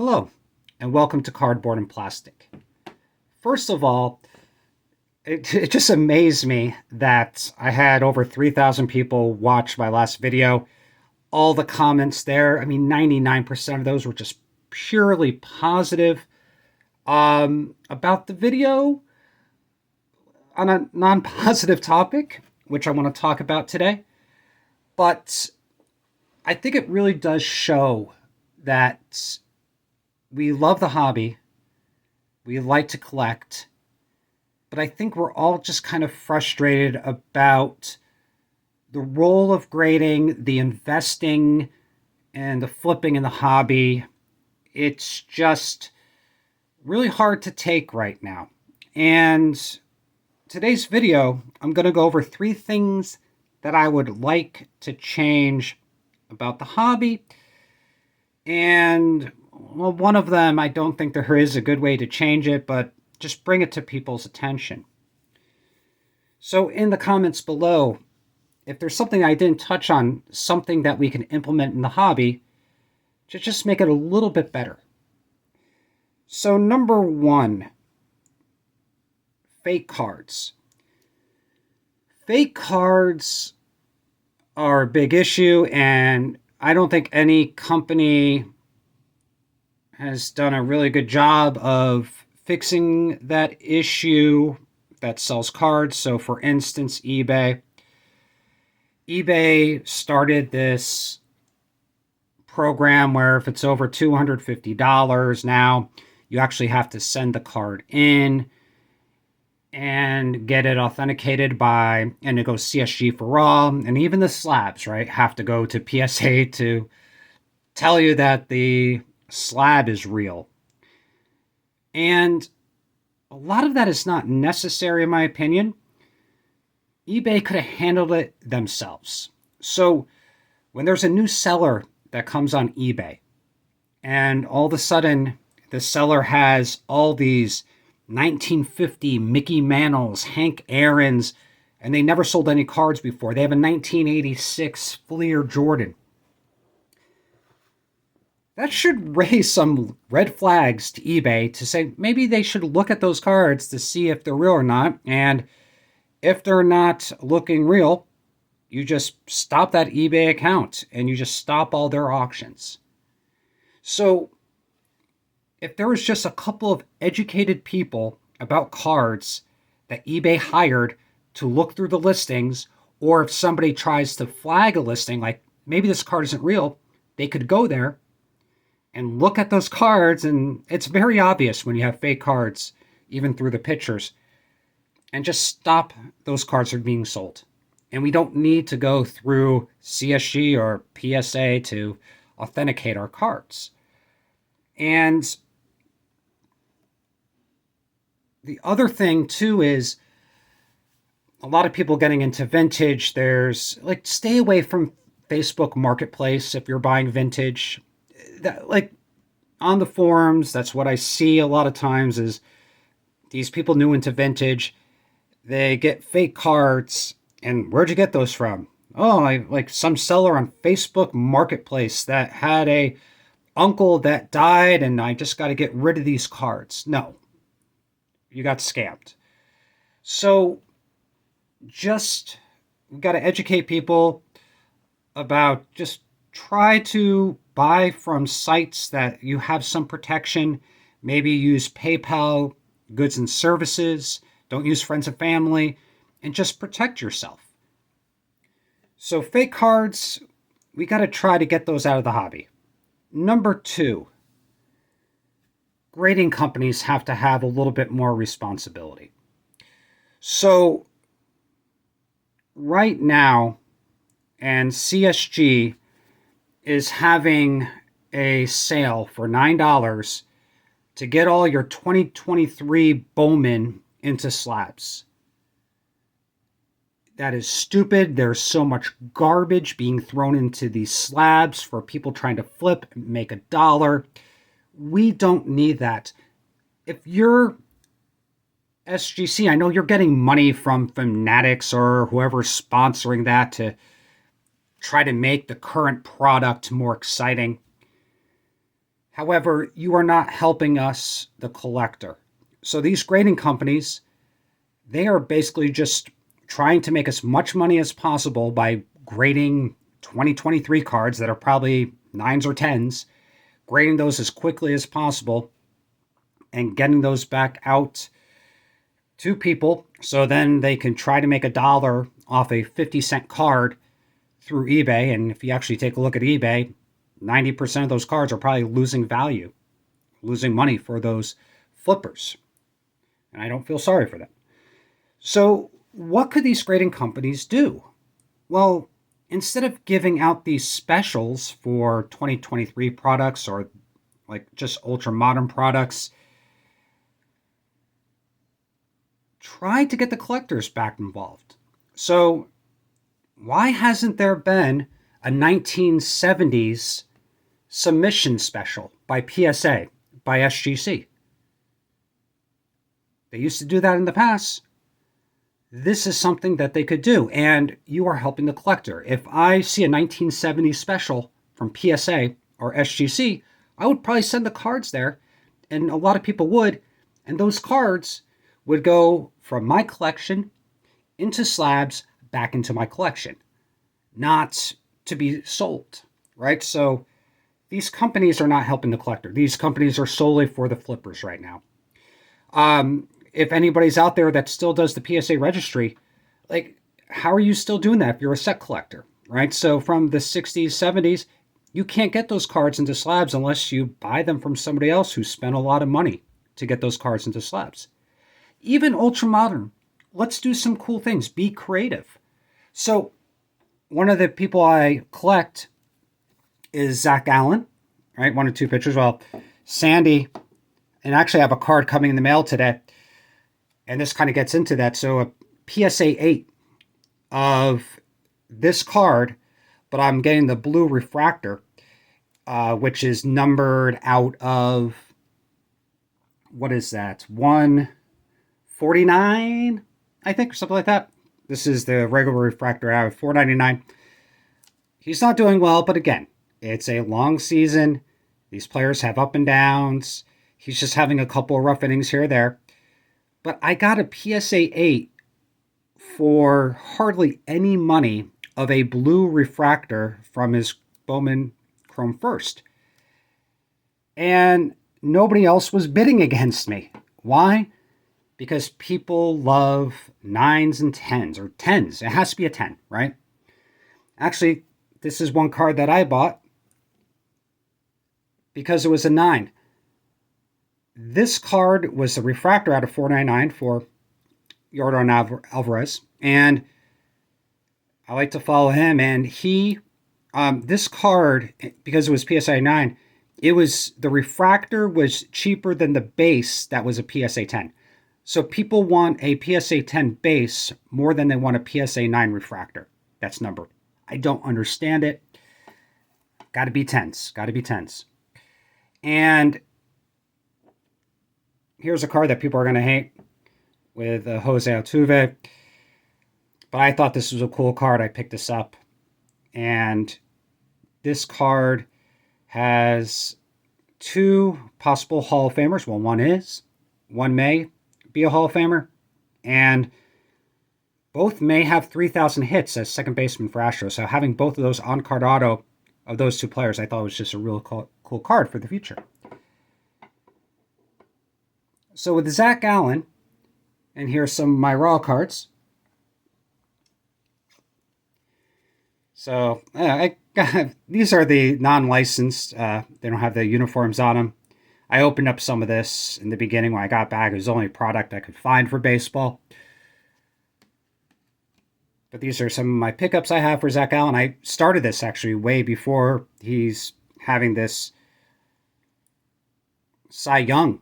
Hello, and welcome to Cardboard and Plastic. First of all, it just amazed me that I had over 3,000 people watch my last video. All the comments there, 99% of those were just purely positive. About the video, on a non positive topic, which I want to talk about today. But I think it really does show that we love the hobby, we like to collect, but I think we're all just kind of frustrated about the role of grading, the investing, and the flipping in the hobby. It's just really hard to take right now. And today's video, I'm going to go over 3 things that I would like to change about the hobby. And well, one of them, I don't think there is a good way to change it, but just bring it to people's attention. So in the comments below, if there's something I didn't touch on, something that we can implement in the hobby to just make it a little bit better. So number 1, fake cards. Fake cards are a big issue, and I don't think any company has done a really good job of fixing that issue that sells cards. So for instance, eBay started this program where if it's over $250 now, you actually have to send the card in and get it authenticated by, and it goes CSG for raw, and even the slabs, right, have to go to PSA to tell you that the slab is real. And a lot of that is not necessary, in my opinion. eBay could have handled it themselves. So when there's a new seller that comes on eBay, and all of a sudden the seller has all these 1950 Mickey Mantles, Hank Aaron's, and they never sold any cards before. They have a 1986 Fleer Jordan. That should raise some red flags to eBay to say maybe they should look at those cards to see if they're real or not. And if they're not looking real, you just stop that eBay account and you just stop all their auctions. So if there was just a couple of educated people about cards that eBay hired to look through the listings, or if somebody tries to flag a listing, like maybe this card isn't real, they could go there and look at those cards, and it's very obvious when you have fake cards, even through the pictures, and just stop those cards from being sold. And we don't need to go through CSG or PSA to authenticate our cards. And the other thing too is a lot of people getting into vintage. There's like, stay away from Facebook Marketplace if you're buying vintage. That, like, on the forums, that's what I see a lot of times is these people new into vintage, they get fake cards. And where'd you get those from? Oh, like some seller on Facebook Marketplace that had a uncle that died and I just got to get rid of these cards. No, you got scammed. So just, we got to educate people about, just try to buy from sites that you have some protection. Maybe use PayPal, goods and services. Don't use friends and family, and just protect yourself. So fake cards, we got to try to get those out of the hobby. Number 2, grading companies have to have a little bit more responsibility. So right now, and CSG is having a sale for $9 to get all your 2023 Bowman into slabs. That is stupid. There's so much garbage being thrown into these slabs for people trying to flip and make $1. We don't need that. If you're SGC, I know you're getting money from Fanatics or whoever's sponsoring that to try to make the current product more exciting. However, you are not helping us, the collector. So these grading companies, they are basically just trying to make as much money as possible by grading 2023 cards that are probably nines or tens, grading those as quickly as possible and getting those back out to people so then they can try to make $1 off a 50-cent card through eBay. And if you actually take a look at eBay, 90% of those cards are probably losing value, losing money for those flippers. And I don't feel sorry for them. So what could these grading companies do? Well, instead of giving out these specials for 2023 products or like just ultra modern products, try to get the collectors back involved. So why hasn't there been a 1970s submission special by PSA, by SGC? They used to do that in the past. This is something that they could do, and you are helping the collector. If I see a 1970s special from PSA or SGC, I would probably send the cards there, and a lot of people would, and those cards would go from my collection into slabs back into my collection, not to be sold, right? So these companies are not helping the collector. These companies are solely for the flippers right now. If anybody's out there that still does the PSA registry, like, how are you still doing that if you're a set collector, right? So from the 60s, 70s, you can't get those cards into slabs unless you buy them from somebody else who spent a lot of money to get those cards into slabs. Even ultra modern, let's do some cool things. Be creative. So one of the people I collect is Zac Gallen, right? 1 or 2 pictures. Well, Sandy, and actually I have a card coming in the mail today. And this kind of gets into that. So a PSA 8 of this card, but I'm getting the blue refractor, which is numbered out of, what is that? 149, I think, or something like that. This is the regular refractor out of 499. He's not doing well, but again, it's a long season. These players have up and downs. He's just having a couple of rough innings here or there. But I got a PSA 8 for hardly any money of a blue refractor from his Bowman Chrome First. And nobody else was bidding against me. Why? Because people love 9s and 10s, or 10s. It has to be a 10, right? Actually, this is one card that I bought because it was a 9. This card was a refractor out of 499 for Yordan Alvarez, and I like to follow him. And he, this card, because it was PSA 9, it was, the refractor was cheaper than the base that was a PSA 10. So people want a PSA 10 base more than they want a PSA 9 refractor. That's numbered. I don't understand it. Got to be 10s. Got to be 10s. And here's a card that people are going to hate with Jose Altuve. But I thought this was a cool card. I picked this up. And this card has 2 possible Hall of Famers. Well, one is. One may be a Hall of Famer. And both may have 3,000 hits as second baseman for Astros. So having both of those on-card auto of those 2 players, I thought was just a real cool card for the future. So with Zac Gallen, and here's some of my raw cards. So these are the non-licensed. They don't have the uniforms on them. I opened up some of this in the beginning when I got back. It was the only product I could find for baseball. But these are some of my pickups I have for Zac Gallen. I started this actually way before he's having this Cy Young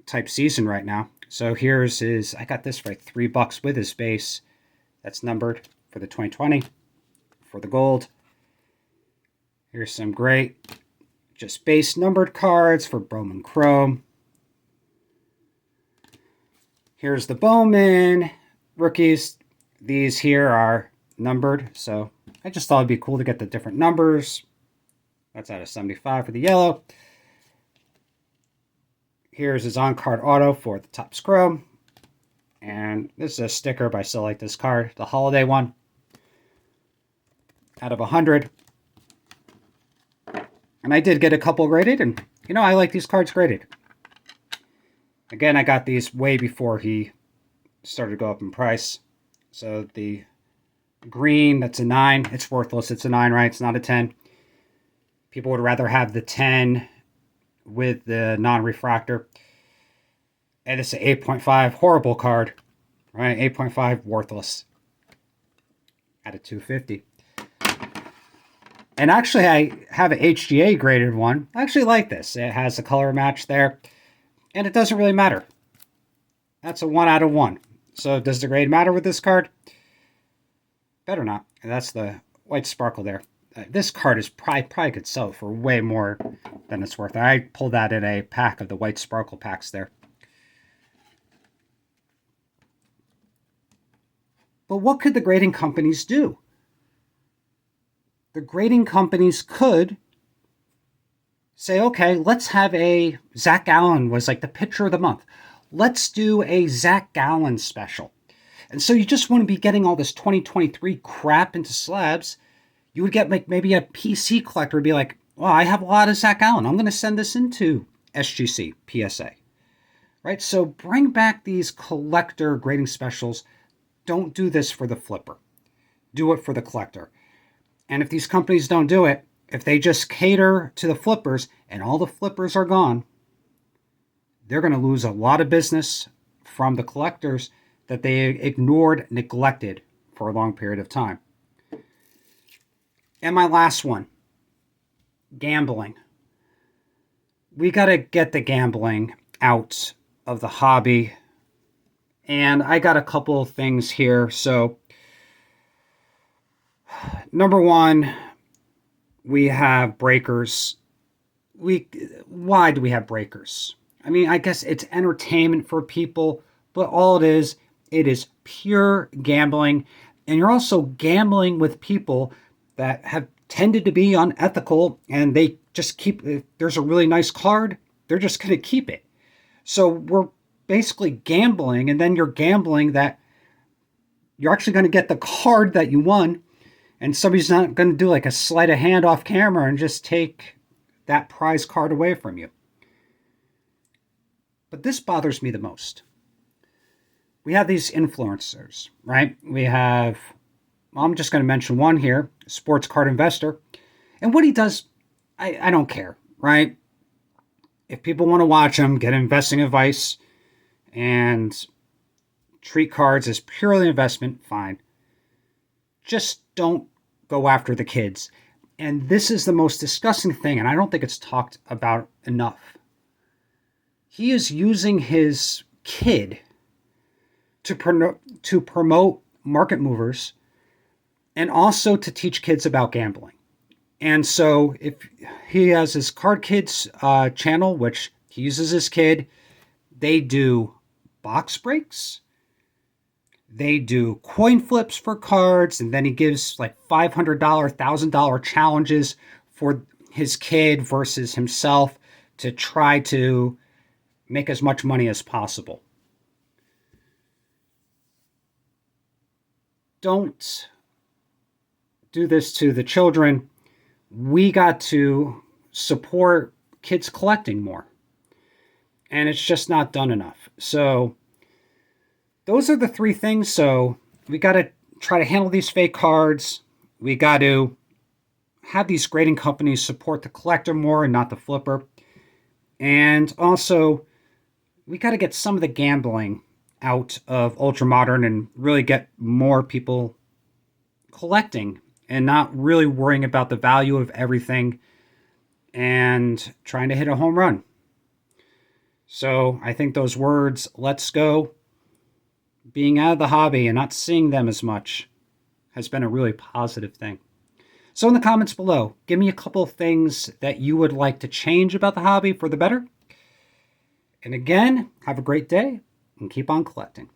type season right now. So here's his, I got this for like $3 with his base. That's numbered for the 2020 for the gold. Here's some great just base numbered cards for Bowman Chrome. Here's the Bowman rookies. These here are numbered, so I just thought it'd be cool to get the different numbers. That's out of 75 for the yellow. Here's his on-card auto for the Topps Chrome. And this is a sticker, but I still like this card. The holiday one. Out of 100. And I did get a couple graded, and you know, I like these cards graded. Again, I got these way before he started to go up in price. So the green, that's a 9. It's worthless. It's a 9, right? It's not a 10. People would rather have the 10 with the non-refractor. And it's an 8.5. Horrible card, right? 8.5, worthless. At a 250. And actually, I have an HGA graded one. I actually like this. It has a color match there. And it doesn't really matter. That's a 1 out of 1. So does the grade matter with this card? Better not. And that's the white sparkle there. This card is probably could sell for way more than it's worth. I pulled that in a pack of the white sparkle packs there. But what could the grading companies do? The grading companies could say, okay, let's have a Zac Gallen was like the pitcher of the month. Let's do a Zac Gallen special. And so you just want to be getting all this 2023 crap into slabs. You would get like maybe a PC collector would be like, well, I have a lot of Zac Gallen. I'm going to send this into SGC, PSA. Right? So bring back these collector grading specials. Don't do this for the flipper. Do it for the collector. And if these companies don't do it, if they just cater to the flippers and all the flippers are gone, they're going to lose a lot of business from the collectors that they ignored, neglected for a long period of time. And my last one, gambling. We got to get the gambling out of the hobby. And I got a couple of things here. So, number one, we have breakers. Why do we have breakers? I mean, I guess it's entertainment for people, but all it is pure gambling. And you're also gambling with people that have tended to be unethical, and they just keep, if there's a really nice card, they're just going to keep it. So we're basically gambling, and then you're gambling that you're actually going to get the card that you won, and somebody's not going to do like a sleight of hand off camera and just take that prize card away from you. But this bothers me the most. We have these influencers, right? We have, well, I'm just going to mention one here, Sports Card Investor. And what he does, I don't care, right? If people want to watch him, get investing advice, and treat cards as purely investment, fine. Just don't go after the kids. And this is the most disgusting thing, and I don't think it's talked about enough. He is using his kid to promote market movers and also to teach kids about gambling. And so if he has his Card Kids channel, which he uses his kid, they do box breaks. They do coin flips for cards, and then he gives like $500, $1,000 challenges for his kid versus himself to try to make as much money as possible. Don't do this to the children. We got to support kids collecting more. And it's just not done enough. So those are the three things. So we got to try to handle these fake cards. We got to have these grading companies support the collector more and not the flipper. And also, we got to get some of the gambling out of ultra modern and really get more people collecting and not really worrying about the value of everything and trying to hit a home run. So I think those words, let's go, being out of the hobby and not seeing them as much has been a really positive thing. So in the comments below, give me a couple of things that you would like to change about the hobby for the better. And again, have a great day and keep on collecting.